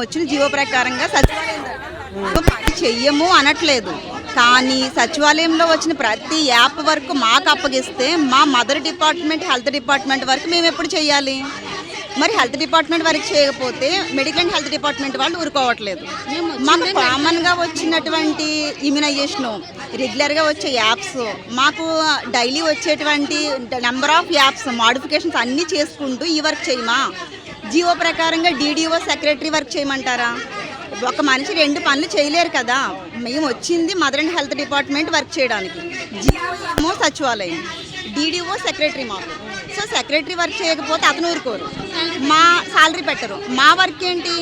వచ్చిన జీవో ప్రకారంగా సచివాలయం పని చెయ్యము అనట్లేదు, కానీ సచివాలయంలో వచ్చిన ప్రతి యాప్ వరకు మాకు అప్పగిస్తే మా మదర్ డిపార్ట్మెంట్ హెల్త్ డిపార్ట్మెంట్ వరకు మేము ఎప్పుడు చేయాలి? మరి హెల్త్ డిపార్ట్మెంట్ వరకు చేయకపోతే మెడికల్ అండ్ హెల్త్ డిపార్ట్మెంట్ వాళ్ళు ఊరుకోవట్లేదు. మాకు కామన్గా వచ్చినటువంటి ఇమ్యునైజేషను, రెగ్యులర్గా వచ్చే యాప్స్, మాకు డైలీ వచ్చేటువంటి నెంబర్ ఆఫ్ యాప్స్ మాడిఫికేషన్స్ అన్నీ చేసుకుంటూ ఈ వర్క్ చేయమా? జీవో ప్రకారంగా డీడీఓ సెక్రటరీ వర్క్ చేయమంటారా? ఒక మనిషి 2 పనులు చేయలేరు కదా. మేము వచ్చింది mother and health department work చేయడానికి, జీవో సచివాలయం, డీడీఓ సెక్రటరీ మాకు. సో సెక్రటరీ వర్క్ చేయకపోతే అతను ఊరుకోరు, మా సాలరీ పెట్టరు. మా వర్క్ ఏంటి?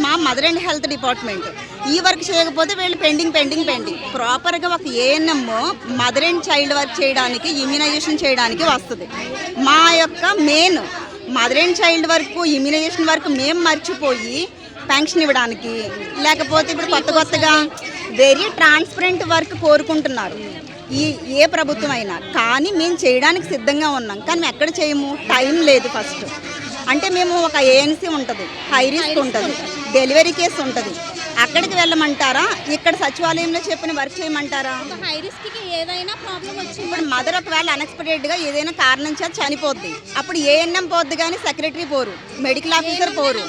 మా మదర్ అండ్ హెల్త్ డిపార్ట్మెంట్ ఈ వర్క్ చేయకపోతే వీళ్ళు పెండింగ్. ప్రాపర్గా ఒక ANM mother and child work చేయడానికి, ఇమ్యునైజేషన్ చేయడానికి వస్తుంది. మా యొక్క మెయిన్ మదర్ అండ్ చైల్డ్ వరకు, ఇమ్యునైజేషన్ వరకు మేము మర్చిపోయి పెన్షన్ ఇవ్వడానికి, లేకపోతే ఇప్పుడు కొత్తగా వెరీ ట్రాన్స్పరెంట్ వర్క్ కోరుకుంటున్నారు ఏ ప్రభుత్వం అయినా. కానీ మేము చేయడానికి సిద్ధంగా ఉన్నాం, కానీ మేము ఎక్కడ చేయము, టైం లేదు. ఫస్ట్ అంటే మేము ఒక ఏఎన్సీ ఉంటుంది, హై రిస్క్ ఉంటుంది, డెలివరీ కేసు ఉంటుంది, అక్కడికి వెళ్ళమంటారా? ఇక్కడ సచివాలయంలో చెప్పిన వర్క్ చేయమంటారా? హై రిస్క్కి ఏదైనా ప్రాబ్లం వచ్చింది, ఇప్పుడు మదర్ ఒకవేళ అన్ఎక్స్పెక్టెడ్గా ఏదైనా కారణం చేత చనిపోద్ది, అప్పుడు ఏఎన్ఎం పోద్ది, కానీ సెక్రటరీ పోరు, మెడికల్ ఆఫీసర్ పోరు.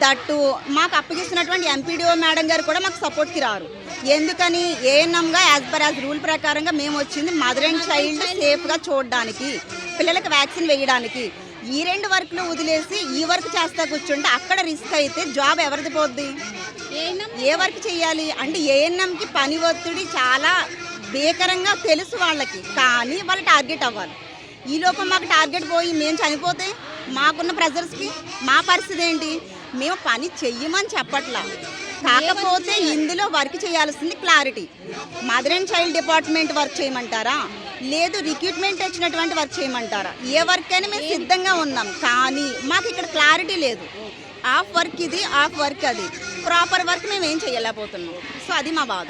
దట్టు మాకు అప్పగిస్తున్నటువంటి ఎంపీడీఓ మేడం గారు కూడా మాకు సపోర్ట్కి రారు. ఎందుకని? ఏఎన్ఎంగా యాజ్ రూల్ ప్రకారంగా మేము వచ్చింది మదర్ అండ్ చైల్డ్ సేఫ్గా చూడడానికి, పిల్లలకు వ్యాక్సిన్ వేయడానికి. ఈ 2 వర్క్లు వదిలేసి ఈ వర్క్ చేస్తా కూర్చుంటే అక్కడ రిస్క్ అయితే జాబ్ ఎవరిది పోద్ది? ఏ వర్క్ చేయాలి అంటే ఏఎన్ఎంకి పని ఒత్తిడి చాలా భీకరంగా తెలుసు వాళ్ళకి, కానీ వాళ్ళు టార్గెట్ అవ్వాలి. ఈ లోపల మాకు టార్గెట్ పోయి మేము చనిపోతే మాకున్న ప్రెజర్స్కి మా పరిస్థితి ఏంటి? మేము పని చెయ్యమని చెప్పట్లా, కాకపోతే ఇందులో వర్క్ చేయాల్సింది clarity. Mother and child department work చేయమంటారా, లేదు రిక్రూట్మెంట్ వచ్చినటువంటి వర్క్ చేయమంటారా? ఏ వర్క్ అయినా మేము సిద్ధంగా ఉన్నాం, కానీ మాకు ఇక్కడ క్లారిటీ లేదు. ఆఫ్ వర్క్ ఇది, ఆఫ్ వర్క్ అది, ప్రాపర్ వర్క్ మేము ఏం చేయలేకపోతున్నాం. సో అది మా బాధ.